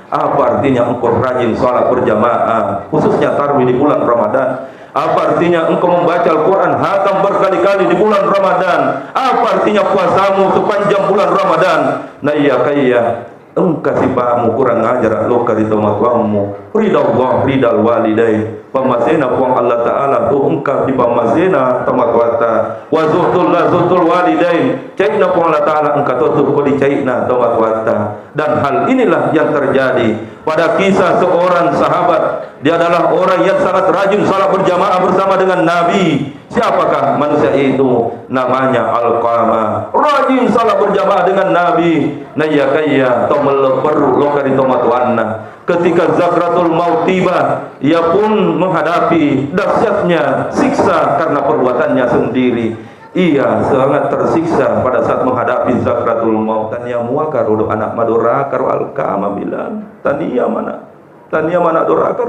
Apa artinya engkau rajin sholat berjamaah, khususnya tarawih di bulan Ramadan? Apa artinya engkau membaca Al-Quran hatam berkali-kali di bulan Ramadan? Apa artinya puasamu sepanjang bulan Ramadan? Nah iya kaya engkau si pahamu kurang ajar lo kari tomatuamu ridha Allah ridal walidain pamasena puang Allah Ta'ala tu engkau di pamasena tomatuata wa zuhtul walidain caikna puang Allah Ta'ala engkau tutup kau di caikna tomatuata. Dan hal inilah yang terjadi pada kisah seorang sahabat. Dia adalah orang yang sangat rajin salat berjamaah bersama dengan Nabi. Siapakah manusia itu? Namanya Alqamah. Rajin salat berjamaah dengan Nabi. Naya kaya tomel perlu lokari tomatuanna. Ketika zakratul maut tiba, ia pun menghadapi dahsyatnya siksa karena perbuatannya sendiri. Ia sangat tersiksa pada saat menghadapi zakratul maut. Tania muakar udah anak madorakar Alqamah bilang, tania mana dorakar.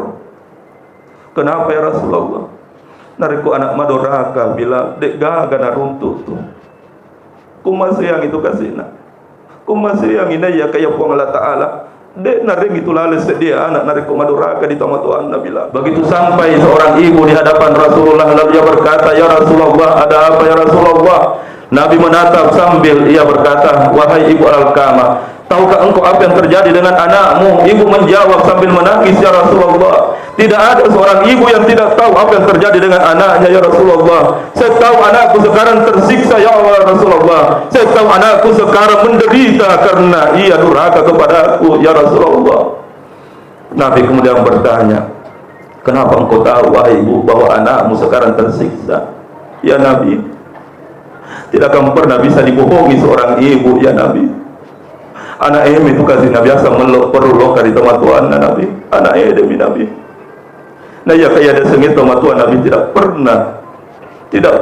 Kenapa ya Rasulullah? Nariku anak madoraka bilang, dek gaga na runtuh tuh. Kumasi yang itu kasihna. Kumasi yang ini ya kayak puang Allah Ta'ala. Dek naring itu lalu sedia anak nariku madoraka di tamat Tuhan bilang. Begitu sampai seorang ibu di hadapan Rasulullah, lalu dia berkata, ya Rasulullah, ada apa ya Rasulullah? Nabi menatap sambil ia berkata, wahai ibu Alqamah, tahukah engkau apa yang terjadi dengan anakmu? Ibu menjawab sambil menangis, ya Rasulullah, tidak ada seorang ibu yang tidak tahu apa yang terjadi dengan anaknya, ya Rasulullah. Saya tahu anakku sekarang tersiksa, ya Allah Rasulullah. Saya tahu anakku sekarang menderita karena ia durhaka kepadaku, ya Rasulullah. Nabi kemudian bertanya, kenapa engkau tahu wahai ibu bahwa anakmu sekarang tersiksa? Ya Nabi, tidak akan pernah bisa dibohongi seorang ibu, ya Nabi. Anak itu kasih Nabi biasa melok perlu lokar di tempat Tuhan Nabi. Anak demi Nabi. Nah ya kayak ada sengit tempat Tuhan Nabi tidak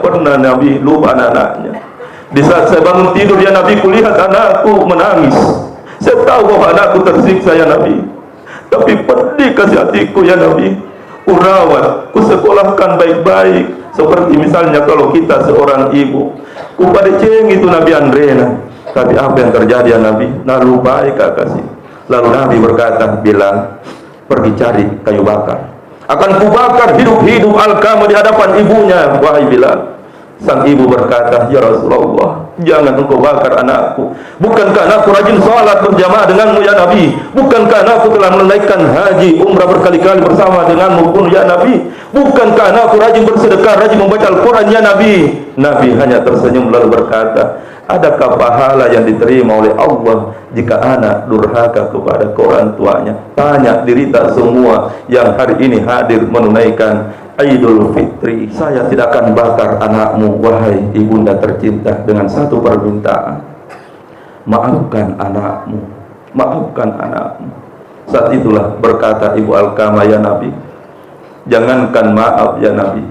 pernah Nabi lupa anak-anaknya. Di saat saya bangun tidur ya Nabi, kulihat anakku menangis. Saya tahu bahwa anakku tersiksa ya Nabi. Tapi pedih kasih hatiku ya Nabi. Kurawat, kusekolahkan baik-baik. Seperti misalnya kalau kita seorang ibu, kupada ceng itu Nabi Andrena. Tapi apa yang terjadi ya Nabi? Nah lupa kasih. Lalu Nabi berkata, bilang, pergi cari kayu bakar. Akan kubakar hidup-hidup Alqamah di hadapan ibunya. Wahai Bilal. Sang ibu berkata, ya Rasulullah, jangan engkau bakar anakku. Bukankah anakku rajin sholat berjamaah denganmu ya Nabi? Bukankah anakku telah menunaikan haji umrah berkali-kali bersama denganmu pun ya Nabi? Bukankah anakku rajin bersedekah, rajin membaca Al-Quran ya Nabi? Nabi hanya tersenyum lalu berkata, adakah pahala yang diterima oleh Allah jika anak durhaka kepada orang tuanya? Tanya dirita semua yang hari ini hadir menunaikan Idul Fitri. Saya tidak akan bakar anakmu, wahai ibunda tercinta, dengan satu permintaan. Maafkan anakmu, maafkan anakmu. Saat itulah berkata ibu Alqamah, ya Nabi, jangankan maaf ya Nabi,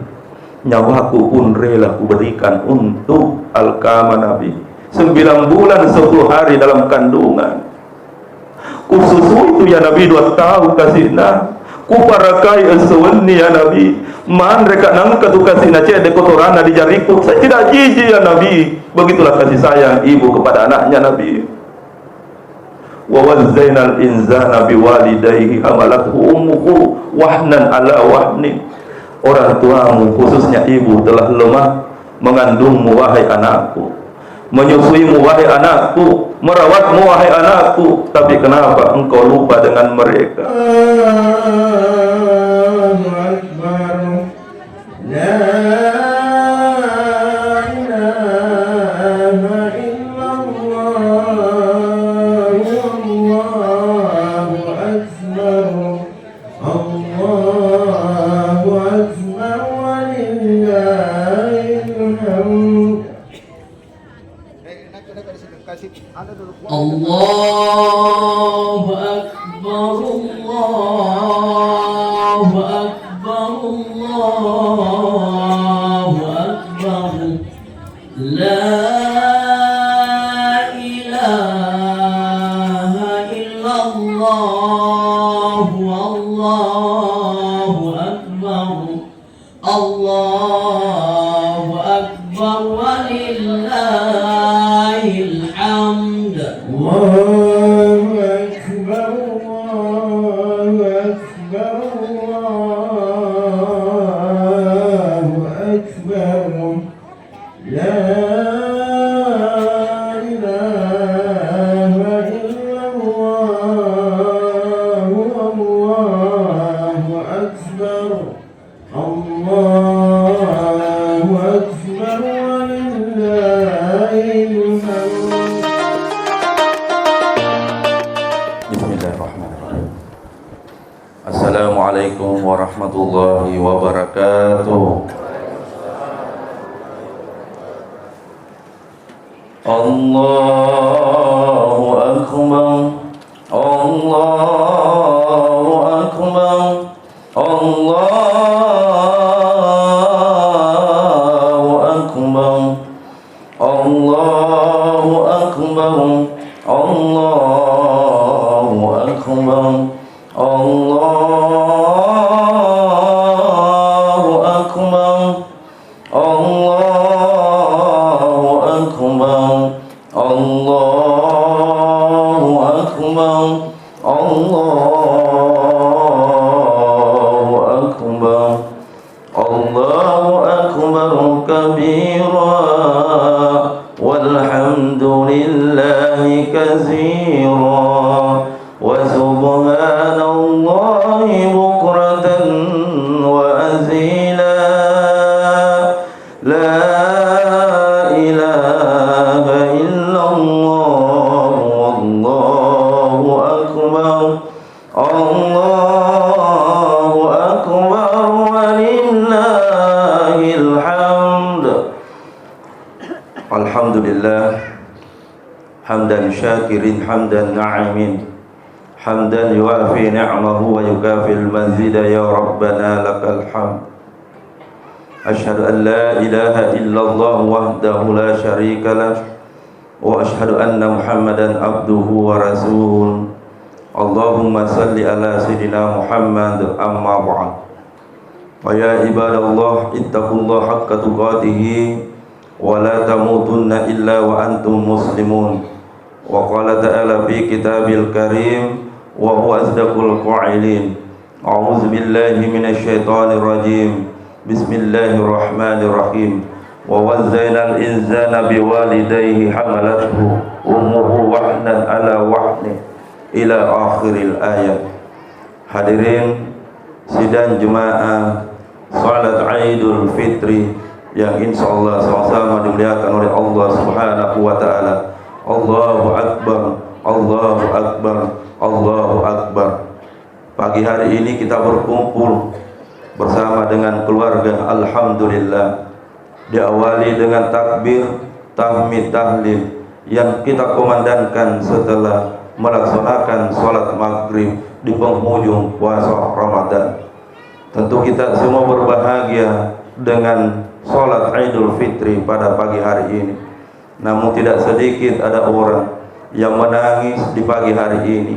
nyawaku pun rela kuberikan untuk Alqamah Nabi. 9 bulan 10 hari dalam kandungan. Kususu itu ya Nabi 2 tahun kasihna. Kuparakai esewani ya Nabi. Man reka nangka tu kasih nace de kotorana di jariku. Saya tidak jijik ya Nabi. Begitulah kasih sayang ibu kepada anaknya Nabi. Wa wazzainal insana biwalidayhi hamalathu ummuhu wahnan ala wahni. Orang tuamu khususnya ibu telah lemah mengandungmu wahai anakku, menyusuimu wahai anakku, merawatmu wahai anakku. Tapi kenapa engkau lupa dengan mereka? Allahu Akbar, Allahu Akbar, Allahu Akbar. La ilaha illallah, Allahu Akbar, Allahu Akbar, walillahil hamd. Allahu Akbar, Allahu Assalamualaikum warahmatullahi wabarakatuh. Allahu akbar, Allahu akbar, Allahu akbar, Allahu akbar, Allahu akbar, Allahu akbar, Allahu akbar, Allahu akbar, Allahu akbar, Allahu akbar kabira walhamdulillahi katsira wa subhanallahi bukratan wa azila. La ilaha illallah wallahu akbar, Allahu akbar walillahil hamd. Alhamdulillah hamdan syakirin hamdan na'imin hamdan yuafi ni'amahu wa yukafil mazida ya rabbana lakal hamd. Asyhadu an la ilaha illallah wahdahu la syarika lah wa asyhadu anna muhammadan abduhu wa rasul. Allahumma salli ala sayyidina Muhammad amma ba'd. Wa ya ibadallah ittaqullaha haqqa tuqatih wa la tamutunna illa wa antum muslimun. Wa qala ta'ala fi kitabil karim wa huwa asdaqul qa'ilin. A'udzu billahi minasy syaithanir rajim. Bismillahirrahmanirrahim. Wa wazainal insana biwalidayhi hamalathu ummuhu wahnan ala wahnin ila akhiril ayat. Hadirin sidang jemaah salat Idul Fitri yang insyaallah sama-sama dimuliakan oleh Allah Subhanahu wa taala. Allahu akbar, Allahu akbar, Allahu akbar. Pagi hari ini kita berkumpul bersama dengan keluarga, alhamdulillah. Diawali dengan takbir, tahmid, tahlil yang kita komandankan setelah melaksanakan sholat maghrib di penghujung puasa Ramadan. Tentu kita semua berbahagia dengan sholat Idul Fitri pada pagi hari ini. Namun tidak sedikit ada orang yang menangis di pagi hari ini.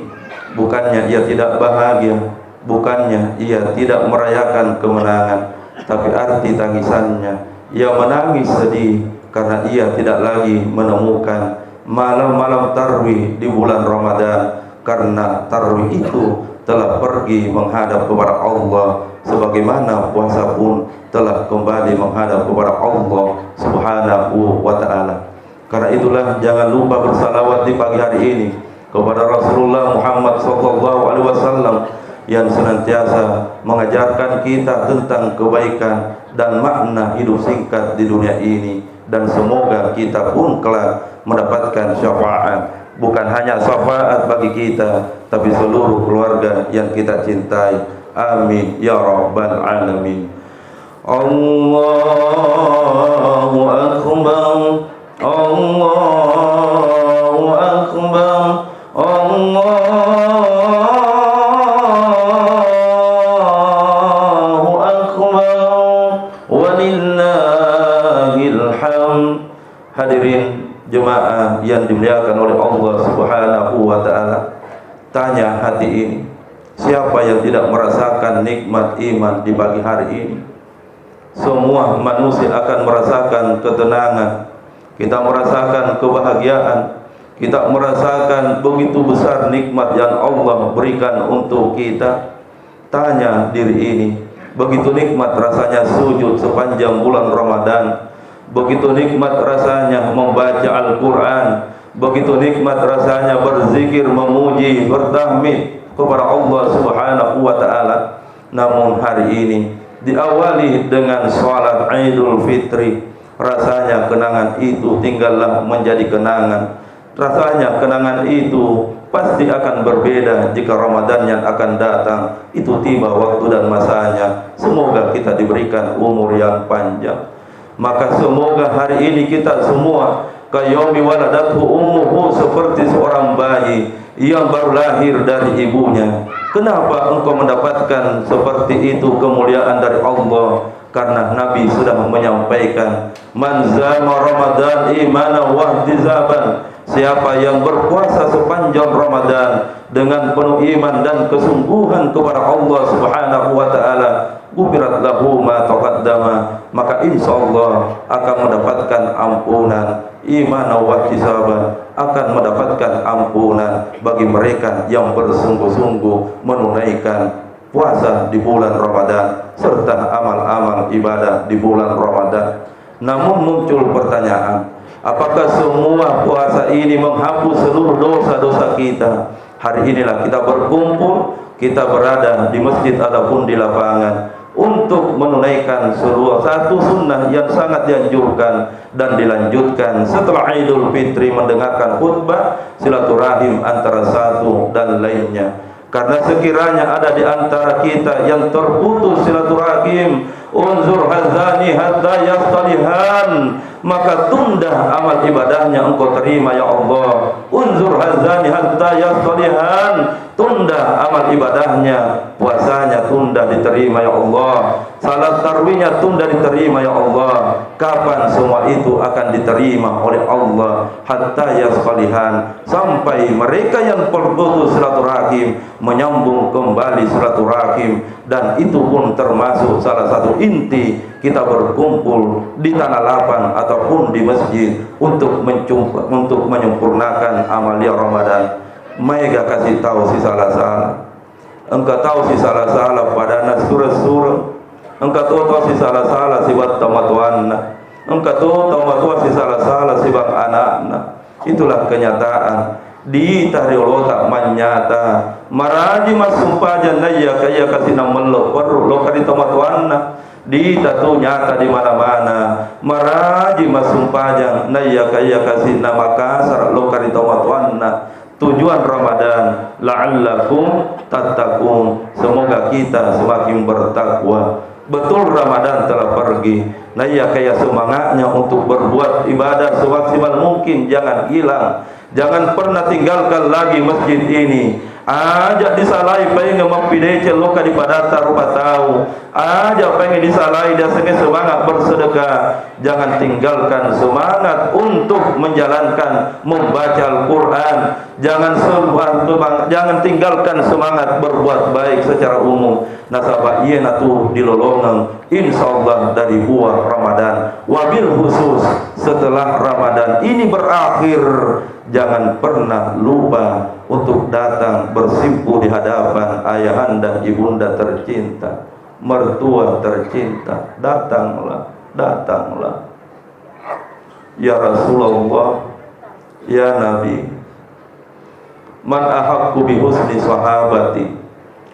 Bukannya ia tidak bahagia, bukannya ia tidak merayakan kemenangan, tapi arti tangisannya ia menangis sedih karena ia tidak lagi menemukan malam-malam tarwih di bulan Ramadan, karena tarwih itu telah pergi menghadap kepada Allah, sebagaimana puasa pun telah kembali menghadap kepada Allah Subhanahu wa ta'ala. Karena itulah jangan lupa bersalawat di pagi hari ini kepada Rasulullah Muhammad SAW yang senantiasa mengajarkan kita tentang kebaikan dan makna hidup singkat di dunia ini, dan semoga kita pun kelak mendapatkan syafaat, bukan hanya syafaat bagi kita tapi seluruh keluarga yang kita cintai. Amin ya rabbal alamin. Allahu akbar, Allahu akbar, Allahu akbar walillahil hamd. Hadirin jemaah yang dimuliakan oleh Allah Subhanahu wa taala, tanya hati ini, siapa yang tidak merasakan nikmat iman di pagi hari ini? Semua manusia akan merasakan ketenangan. Kita merasakan kebahagiaan, kita merasakan begitu besar nikmat yang Allah berikan untuk kita. Tanya diri ini, begitu nikmat rasanya sujud sepanjang bulan Ramadan, begitu nikmat rasanya membaca Al-Quran, begitu nikmat rasanya berzikir, memuji, bertahmid kepada Allah Subhanahu wa ta'ala. Namun hari ini diawali dengan sholat Idul Fitri, rasanya kenangan itu tinggallah menjadi kenangan. Rasanya kenangan itu pasti akan berbeda jika Ramadan yang akan datang itu tiba waktu dan masanya. Semoga kita diberikan umur yang panjang. Maka semoga hari ini kita semua kayaumi waladathu ummuhu, seperti seorang bayi yang baru lahir dari ibunya. Kenapa engkau mendapatkan seperti itu kemuliaan dari Allah? Karena Nabi sudah menyampaikan, man zama Ramadan imanan wa ihtisaban, siapa yang berpuasa sepanjang Ramadan dengan penuh iman dan kesungguhan kepada Allah Subhanahu wa taala, gufirat lahu ma taqaddama, maka insyaallah akan mendapatkan ampunan. Iman wa ihtisaban, akan mendapatkan ampunan bagi mereka yang bersungguh-sungguh menunaikan puasa di bulan Ramadan serta amal-amal ibadah di bulan Ramadan. Namun muncul pertanyaan, apakah semua puasa ini menghapus seluruh dosa-dosa kita? Hari inilah kita berkumpul, kita berada di masjid ataupun di lapangan untuk menunaikan satu sunnah yang sangat dianjurkan dan dilanjutkan setelah Idul Fitri, mendengarkan khutbah silaturahim antara satu dan lainnya. Karena sekiranya ada di antara kita yang terputus silaturahim, unzur hazani hatta yastalihan, maka tunda amal ibadahnya engkau terima ya Allah. Unzur hazani hatta yastalihan, tunda amal ibadahnya, puasanya tunda diterima ya Allah, salat tarawihnya tunda diterima ya Allah. Kapan semua itu akan diterima oleh Allah? Hatta yastalihan, sampai mereka yang terputus silaturahim menyambung kembali silaturahim. Dan itu pun termasuk salah satu inti kita berkumpul di tanah lapang ataupun di masjid untuk menyempurnakan amalia Ramadan. Mega kasih tahu si salah-salah, engkau tahu si salah-salah pada surah-surah, engkau tahu si salah-salah si buat tamatuanna, engkau tahu si salah-salah si bang anakna. Itulah kenyataan di tahriolo tak manyata maraji masumpah janaya kaya kasih namelo perlu lo kali tamatuanna di tatu nyata di mana-mana maraji masumpah janaya kaya kasih nama kasar lo kali tamatuanna. Tujuan Ramadan la'allakum tattaqun, semoga kita semakin bertakwa. Betul Ramadan telah pergi, nah ya kayak semangatnya untuk berbuat ibadah semaksimal mungkin, jangan hilang. Jangan pernah tinggalkan lagi masjid ini. Ajak disalai pengen mempidece loka di padata rupa tahu. Ajak pengen disalai dan semangat bersedekah. Jangan tinggalkan semangat untuk menjalankan membaca Al-Quran. Jangan tinggalkan semangat berbuat baik secara umum. Nasabah iya natu dilolongan insyaallah dari buah Ramadan. Wabil khusus setelah Ramadan ini berakhir, jangan pernah lupa untuk datang bersimpu di hadapan ayahanda ibunda tercinta, mertua tercinta. Datanglah, datanglah. Ya Rasulullah, ya Nabi, man ahaqqu bi husni sahabati,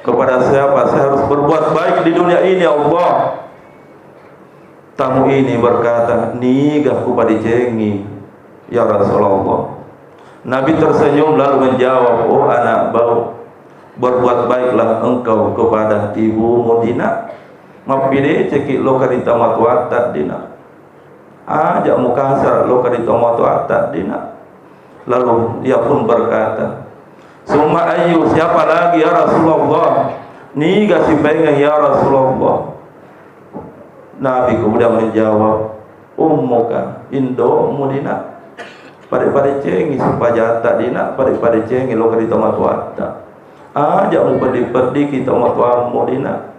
kepada siapa saya harus berbuat baik di dunia ini ya Allah? Tamu ini berkata, nigah ku padicengi ya Rasulullah. Nabi tersenyum lalu menjawab, oh anak bau, berbuat baiklah engkau kepada ibumu Dina. Mapide cekik lo karita matuata Dina. Ajak mukasar lo karita matuata Dina. Lalu dia pun berkata, summa ayu, siapa lagi ya Rasulullah? Ni kasih pengen ya Rasulullah. Nabi kemudian menjawab, ummuka indomu Dina. Pada cengi supaya tak dina, pada cengi lo kerita matuata. Ajak mu perdi kita matuamu Dina.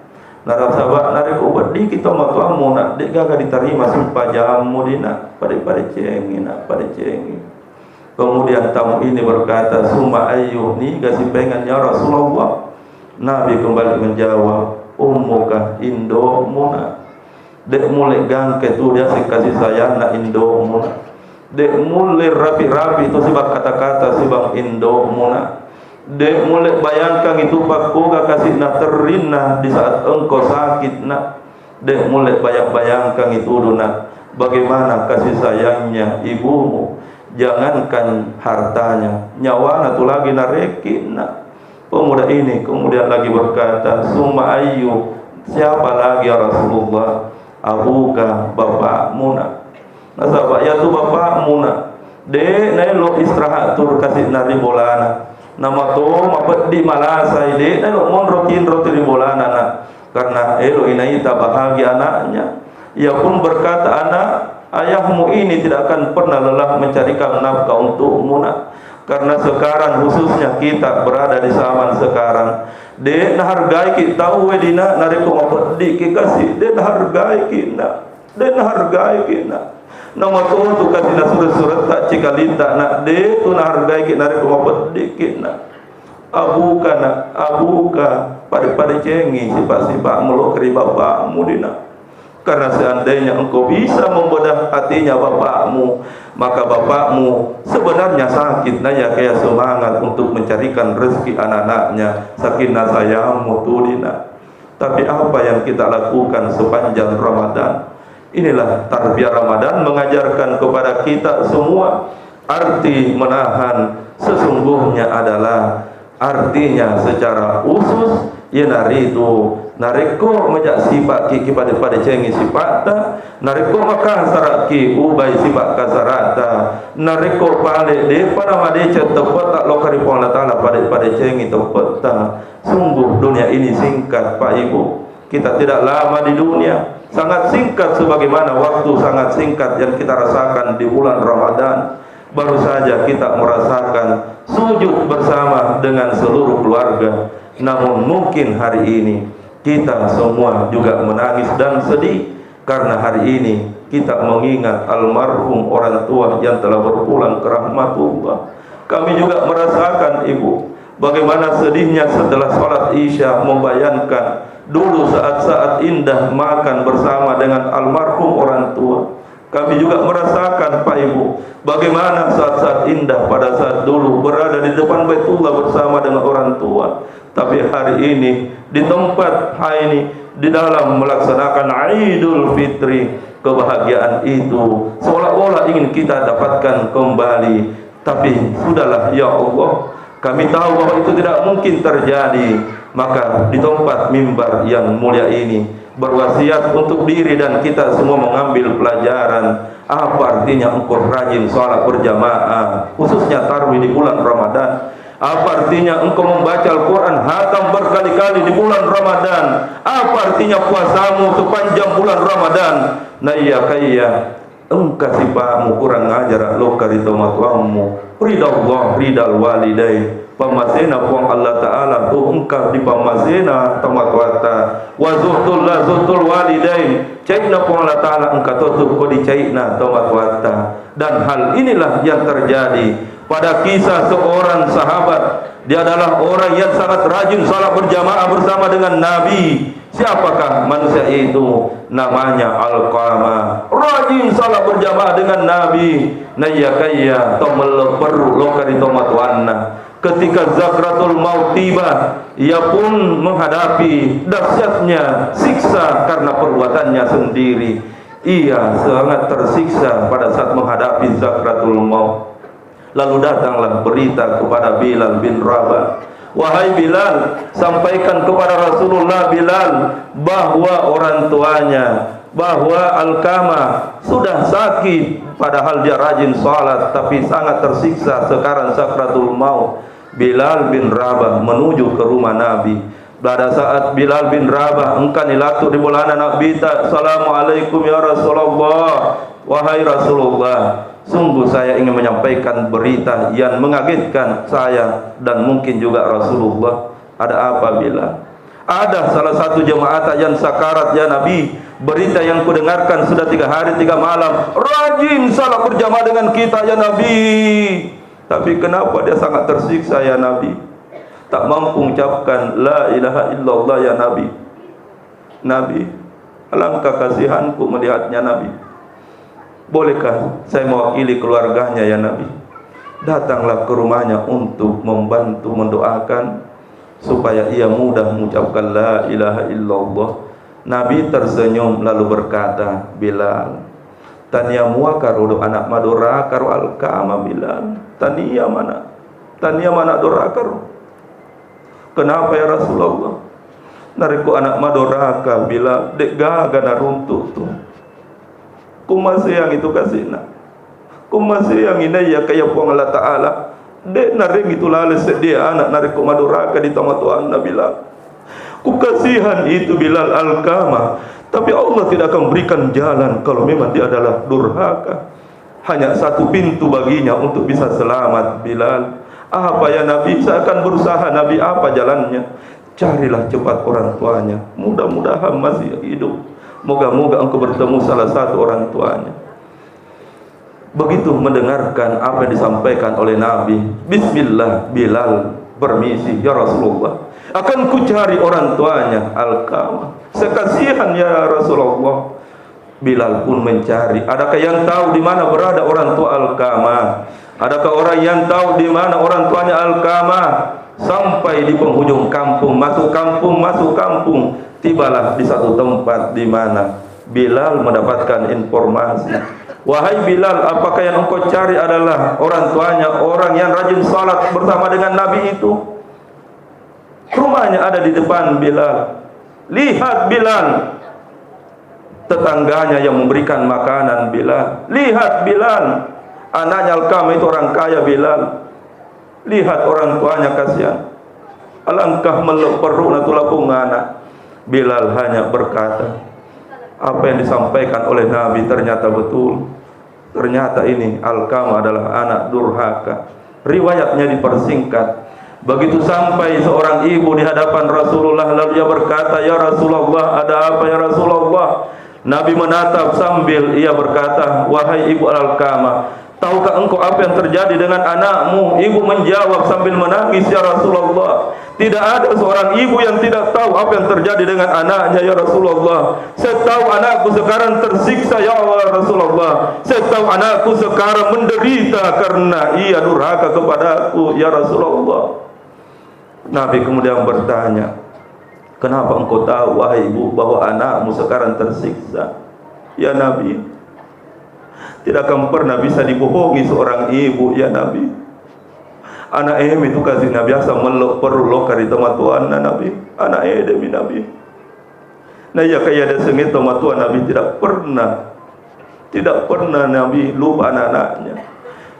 Nara sahabat nara ku perdi kita matuamu nak dek gaga diterima supaya jamu Dina. Pada cengi nak, pada cengi. Kemudian tamu ini berkata, summa ayu, ni kasih pengen ya Rasulullah. Nabi kembali menjawab, ummuka indomu nak. Dek mulai gang ke tu dia kasih sayang nak indomu nak. Dek mulai rapi-rapi itu sebab kata-kata sebab indomu nak. Dek mulai bayangkan itu pakoga kasih nak terinah di saat engkau sakit nak. Dek mulai bayangkan itu nak bagaimana kasih sayangnya ibumu. jangankan hartanya, nyawana tu lagi narekinna. Pemuda ini kemudian lagi berkata, summa ayyu, siapa lagi ya Rasulullah? Abuka, bapakmu nak. Nasabak ya tu bapakmu nak. Dek nailo istirahat tur kasih nari bolana. Nama tu mapet di malasai dek nailo monrokin roti di bolana nak. Karena elo inaita bahagia anaknya. Ia pun berkata, anak, ayahmu ini tidak akan pernah lelah mencarikan nafkah untukmu nak. Karena sekarang khususnya kita berada di zaman sekarang. Dek nahargai kita tahu wedina nariko mapet di kikasih. Dek nahargai kita. Dek nahargai kita. Nama tu kasih na surat-surat tak cikalita nak de tu nahargai kita nariko mapet dikit nak. Abuka nak, abuka pada cengi sifat-sifat melok keri bapakmu dina. Karena seandainya engkau bisa membedah hatinya bapakmu, maka bapakmu sebenarnya sakit naya kayak semangat untuk mencarikan rezeki anak-anaknya, sakinah sayangmu tu dina. Tapi apa yang kita lakukan sepanjang Ramadan? Inilah tarbiyah Ramadan mengajarkan kepada kita semua arti menahan sesungguhnya adalah artinya secara usus ya naritu nareko majak sifat ki pada cengi sifatna nareko maka saraki ubay sifat kasarata nareko pale de pada made tepat tak lokari pon Allah taala pada cengi tepat sungguh dunia ini singkat Pak Ibu, kita tidak lama di dunia, sangat singkat sebagaimana waktu sangat singkat yang kita rasakan di bulan Ramadan. Baru saja kita merasakan sujud bersama dengan seluruh keluarga. Namun mungkin hari ini kita semua juga menangis dan sedih karena hari ini kita mengingat almarhum orang tua yang telah berpulang ke rahmatullah. Kami juga merasakan Ibu, bagaimana sedihnya setelah sholat Isya membayangkan dulu saat-saat indah makan bersama dengan almarhum orang tua. Kami juga merasakan Pak Ibu, bagaimana saat-saat indah pada saat dulu berada di depan Baitullah bersama dengan orang tua. Tapi hari ini di tempat ini di dalam melaksanakan Idul Fitri, kebahagiaan itu seolah-olah ingin kita dapatkan kembali. Tapi sudahlah ya Allah, kami tahu bahwa itu tidak mungkin terjadi. Maka di tempat mimbar yang mulia ini berwasiat untuk diri dan kita semua mengambil pelajaran apa artinya engkau rajin sholat berjamaah, khususnya tarawih di bulan Ramadan. Apa artinya engkau membaca Al-Quran hatam berkali-kali di bulan Ramadan. Apa artinya puasamu sepanjang bulan Ramadan. Nah iya kaya engkau sipamu kurang ngajar lo karito matuamu ridallah ridal walidain. Pamasena puang Allah Ta'ala tu engkau di pamasena tamatwata wa zuhtullah zuhtul walidain. Caikna puang Allah Ta'ala engkau tutup ko di caikna tamatwata. Dan hal inilah yang terjadi pada kisah seorang sahabat. Dia adalah orang yang sangat rajin salat berjamaah bersama dengan Nabi. Siapakah manusia itu? Namanya Alqamah. Rajin salat berjamaah dengan Nabi. Naya kaya tomel perlu lokari tomatwana. Ketika zakratul maut tiba, ia pun menghadapi dahsyatnya siksa karena perbuatannya sendiri. Ia sangat tersiksa pada saat menghadapi zakratul maut. Lalu datanglah berita kepada Bilal bin Rabah. Wahai Bilal, sampaikan kepada Rasulullah Bilal bahwa orang tuanya, bahwa Alqamah sudah sakit, padahal dia rajin salat tapi sangat tersiksa sekarang sakratul maut. Bilal bin Rabah menuju ke rumah Nabi. Pada saat Bilal bin Rabah engkan ilatu di bulana Nabi tak, Assalamualaikum ya Rasulullah. Wahai Rasulullah, sungguh saya ingin menyampaikan berita yang mengagetkan saya dan mungkin juga Rasulullah. Ada apa Bilal? Ada salah satu jemaah yang sakarat ya Nabi. Berita yang kudengarkan sudah 3 hari 3 malam rajin salat berjamaah dengan kita ya Nabi. Tapi kenapa dia sangat tersiksa ya Nabi? Tak mampu mengucapkan la ilaha illallah ya Nabi. Nabi, alangkah kasihanku melihatnya Nabi. Bolehkah saya mewakili keluarganya ya Nabi? Datanglah ke rumahnya untuk membantu mendoakan supaya ia mudah mengucapkan la ilaha illallah. Nabi tersenyum lalu berkata, Bilal, Tania muakar udah anak madorakar Alkama bilang tania mana dorakar. Kenapa ya Rasulullah? Nariku anak madoraka bilang dek gaga na runtuh tuh. Kumasi yang itu kasihna. Kumasi yang ini ya kayak puang Allah Ta'ala. Dek naring itu lalu sedia anak nariku madoraka di tengah Tuhan bilang. Ku kasihan itu Bilal Alkama. Tapi Allah tidak akan berikan jalan kalau memang dia adalah durhaka. Hanya satu pintu baginya untuk bisa selamat Bilal. Apa ya Nabi? Saya akan berusaha Nabi, apa jalannya? Carilah cepat orang tuanya. Mudah-mudahan masih hidup. Moga-moga engkau bertemu salah satu orang tuanya. Begitu mendengarkan apa yang disampaikan oleh Nabi, Bismillah, Bilal permisi ya Rasulullah, akan ku cari orang tuanya Alkama. Sekasihan ya Rasulullah. Bilal pun mencari. Adakah yang tahu di mana berada orang tua Alkama? Adakah orang yang tahu di mana orang tuanya Alkama? Sampai di penghujung kampung, masuk kampung, tibalah di satu tempat di mana Bilal mendapatkan informasi. Wahai Bilal, apakah yang engkau cari adalah orang tuanya, orang yang rajin salat bersama dengan Nabi itu? Rumahnya ada di depan Bilal. Lihat Bilal, tetangganya yang memberikan makanan Bilal. Lihat Bilal, anaknya Alkama itu orang kaya Bilal. Lihat orang tuanya kasihan. Alangkah meleperuk natulapung anak. Bilal hanya berkata, apa yang disampaikan oleh Nabi ternyata betul. Ternyata ini Alkama adalah anak durhaka. Riwayatnya dipersingkat. Begitu sampai seorang ibu di hadapan Rasulullah, lalu dia berkata, ya Rasulullah, ada apa ya Rasulullah? Nabi menatap sambil ia berkata, wahai ibu Alkama, tahukah engkau apa yang terjadi dengan anakmu? Ibu menjawab sambil menangis, ya Rasulullah, tidak ada seorang ibu yang tidak tahu apa yang terjadi dengan anaknya ya Rasulullah. Saya tahu anakku sekarang tersiksa ya Allah Rasulullah. Saya tahu anakku sekarang menderita karena ia durhaka kepadaku ya Rasulullah. Nabi kemudian bertanya, kenapa engkau tahu wahai ibu bahwa anakmu sekarang tersiksa? Ya Nabi, tidak akan pernah bisa dibohongi seorang ibu ya Nabi. Anak itu kasih Nabi biasa melok perlu lokar di tempat Tuhan Nabi. Anak demi Nabi. Nah ya kayak ada sengit tempat Tuhan Nabi tidak pernah Nabi lupa anak-anaknya.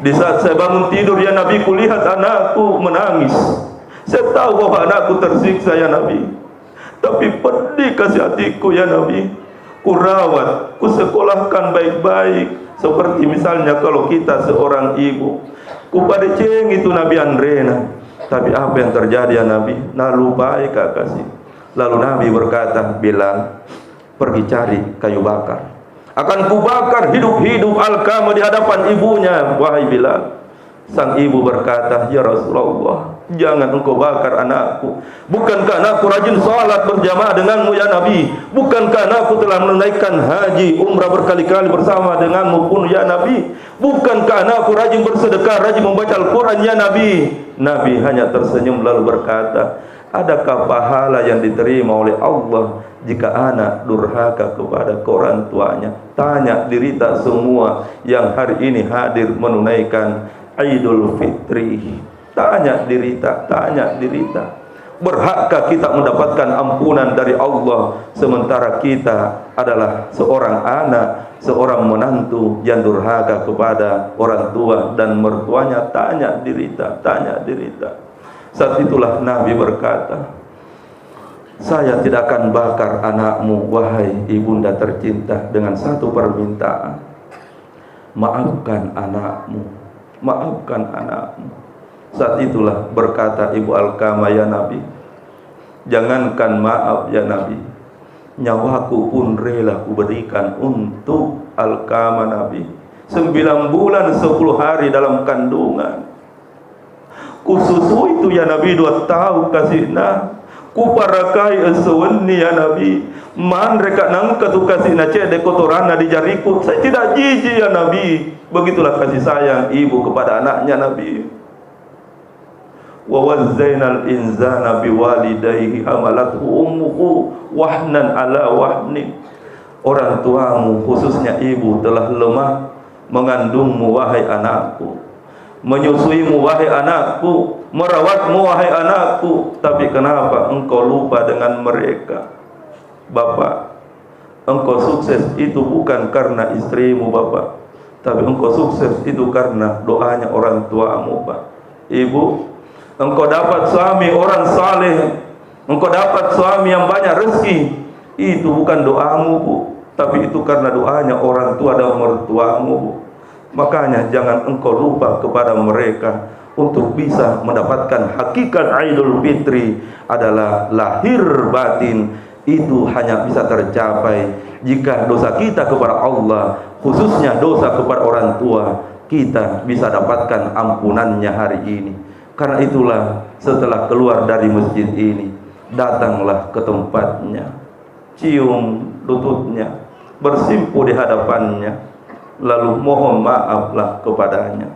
Di saat saya bangun tidur ya Nabi, kulihat anakku menangis. Saya tahu bahwa anakku tersiksa ya Nabi. Tapi pedih kasih hatiku ya Nabi. Kurawat, kusekolahkan baik-baik. Seperti misalnya kalau kita seorang ibu, kupada ceng itu Nabi Andrena. Tapi apa yang terjadi ya Nabi? Lalu baik kasih. Lalu Nabi berkata, Bilal, pergi cari kayu bakar. Akan kubakar hidup-hidup Alkama di hadapan ibunya. Wahai Bilal. Sang ibu berkata, ya Rasulullah, jangan engkau bakar anakku. Bukankah anakku rajin salat berjamaah denganmu ya Nabi? Bukankah anakku telah menunaikan haji umrah berkali-kali bersama denganmu pun ya Nabi? Bukankah anakku rajin bersedekah, rajin membaca Al-Quran ya Nabi? Nabi hanya tersenyum lalu berkata, adakah pahala yang diterima oleh Allah jika anak durhaka kepada orang tuanya? Tanya dirita semua yang hari ini hadir menunaikan Idul Fitri. Tanya dirita. Berhakkah kita mendapatkan ampunan dari Allah sementara kita adalah seorang anak, seorang menantu yang durhaka kepada orang tua dan mertuanya? Tanya dirita. Saat itulah Nabi berkata, saya tidak akan bakar anakmu wahai ibunda tercinta dengan satu permintaan. Maafkan anakmu. Saat itulah berkata ibu Alkama, ya Nabi, jangankan maaf ya Nabi, nyawaku pun rela kuberikan untuk Alkama Nabi. 9 bulan 10 hari dalam kandungan. Kususu itu ya Nabi 2 tahun kasihna. Kuparakai esweni ya Nabi. Man reka nangka tu kasihna cede kotorana di jariku. Saya tidak jijik ya Nabi. Begitulah kasih sayang ibu kepada anaknya Nabi. Wa wazzainal insana biwalidayhi hamalathu ummuhu wahnan ala wahnin. orang tuamu khususnya ibu telah lemah mengandungmu wahai anakku, menyusuimu wahai anakku, merawatmu wahai anakku, tapi kenapa engkau lupa dengan mereka? Bapak, engkau sukses itu bukan karena istrimu Bapak, tapi engkau sukses itu karena doanya orang tuamu Pak. Ibu, engkau dapat suami orang saleh, engkau dapat suami yang banyak rezeki, itu bukan doamu Bu, tapi itu karena doanya orang tua dan mertuamu Bu. Makanya jangan engkau lupa kepada mereka. Untuk bisa mendapatkan hakikat Idul Fitri adalah lahir batin, itu hanya bisa tercapai jika dosa kita kepada Allah, khususnya dosa kepada orang tua, kita bisa dapatkan ampunannya hari ini. Karena itulah setelah keluar dari masjid ini, datanglah ke tempatnya, cium lututnya, bersimpuh di hadapannya, lalu mohon maaflah kepadanya.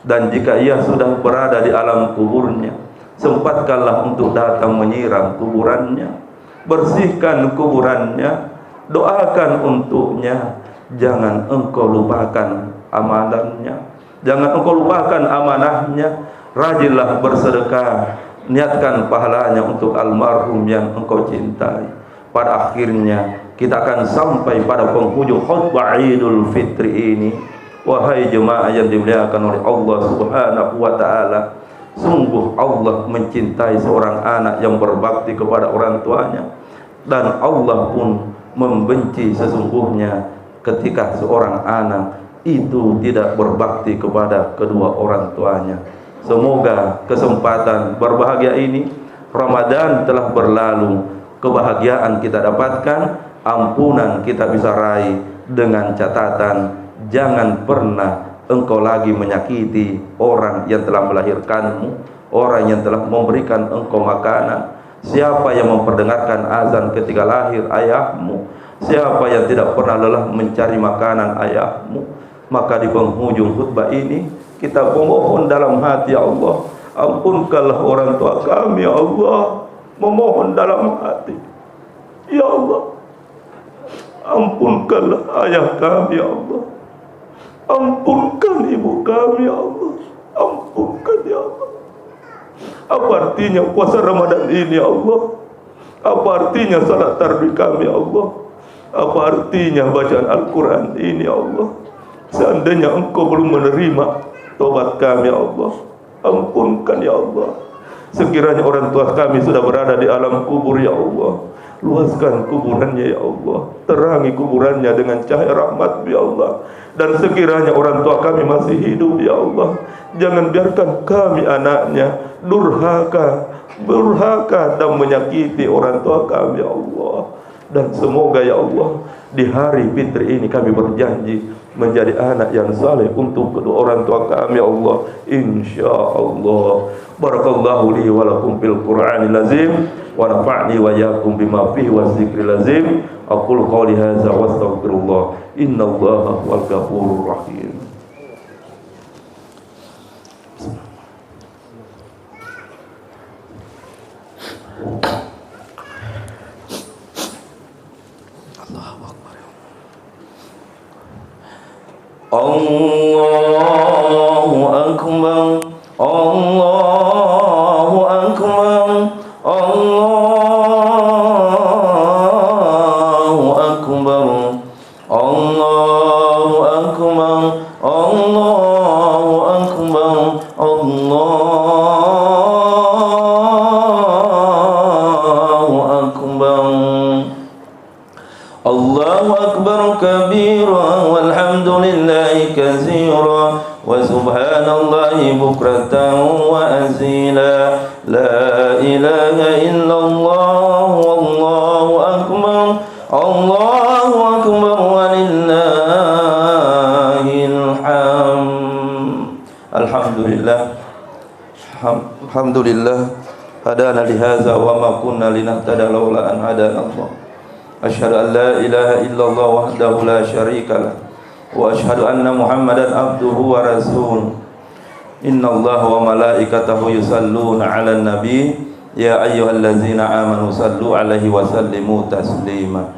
Dan jika ia sudah berada di alam kuburnya, sempatkanlah untuk datang menyiram kuburannya, bersihkan kuburannya, doakan untuknya. Jangan engkau lupakan amalannya, jangan engkau lupakan amanahnya. Rajinlah bersedekah, niatkan pahalanya untuk almarhum yang engkau cintai. Pada akhirnya kita akan sampai pada penghujung khutbah Idul Fitri ini. Wahai jemaah yang dimuliakan oleh Allah Subhanahu wa taala, sungguh Allah mencintai seorang anak yang berbakti kepada orang tuanya, dan Allah pun membenci sesungguhnya ketika seorang anak itu tidak berbakti kepada kedua orang tuanya. Semoga kesempatan berbahagia ini, Ramadan telah berlalu, kebahagiaan kita dapatkan, ampunan kita bisa raih, dengan catatan jangan pernah engkau lagi menyakiti orang yang telah melahirkanmu, orang yang telah memberikan engkau makanan. Siapa yang memperdengarkan azan ketika lahir ayahmu, siapa yang tidak pernah lelah mencari makanan ayahmu, maka di penghujung khutbah ini kita memohon dalam hati, ya Allah, ampunkanlah orang tua kami, ya Allah. Memohon dalam hati, ya Allah, ampunkanlah ayah kami, ya Allah. Ampunkan ibu kami, ya Allah. Ampunkan, ya Allah. Apa artinya puasa Ramadan ini, ya Allah? Apa artinya salat tarawih kami, ya Allah? Apa artinya bacaan Al-Quran ini, ya Allah? Seandainya engkau belum menerima tobat kami, ya Allah, ampunkan, ya Allah. Sekiranya orang tua kami sudah berada di alam kubur, ya Allah, luaskan kuburannya, ya Allah. Terangi kuburannya dengan cahaya rahmat, ya Allah. Dan sekiranya orang tua kami masih hidup, ya Allah, jangan biarkan kami anaknya durhaka dan menyakiti orang tua kami, ya Allah. Dan semoga, ya Allah, di hari Fitri ini kami berjanji menjadi anak yang saleh untuk kedua orang tua kami, ya Allah, insyaallah. Barakallahu li wa lakum fil Qur'anil azim, wa nafa'ni wa iyyakum bima fihi wadzikril azim. Aqulu qawli hadza wa astaghfirullah, innallaha huwal ghafurur rahim. Allahu akbar, Allahu akbar, Allahu akbar, Allahu akbar, Allahu akbar, Allahu akbar. Allahu akbar kabira walhamdulillahi katsira wa subhanallahi bukratan wa asila. La ilaha illallah wallahu akbar, Allahu akbar walillahil hamd. Alhamdulillah, alhamdulillah hadana li hadza wa ma kunna linahtadiya laula an hadana Allah. Asyhadu an la ilaha illallah wahdahu la syarika lah, wa asyhadu anna Muhammadan abduhu wa rasuluh. Innallaha wa malaikatahu yusalluna 'alan nabi ya ayyuhallazina amanu sallu 'alaihi wa sallimu taslima.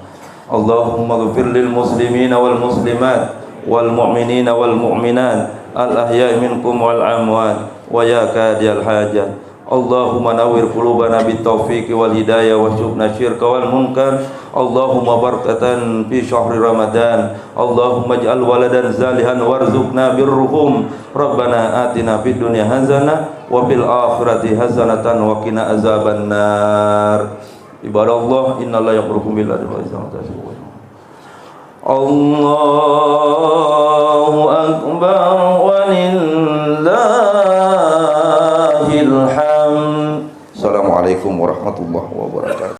Allahumma ighfir lil muslimina wal muslimat wal mu'minina wal mu'minat al ahya'i minkum wal amwat wa ya qadiyal hajat. Allahumma nawwir qulubana bit taufiqi wal hidayah wa syukna syirka wal munkar. Allahumma barakatan fi syahri Ramadan. Allahumma ij'al waladan zalihan warzuqna birruhum. Rabbana atina fid dunya hasanah wa fil akhirati hasanatan wa qina azabannar. Ibadallah, innallaha ya'murukum bil adli wal ihsani wa ita'i dzil qurba. Allahu akbar walillahil hamd. Assalamualaikum warahmatullahi wabarakatuh.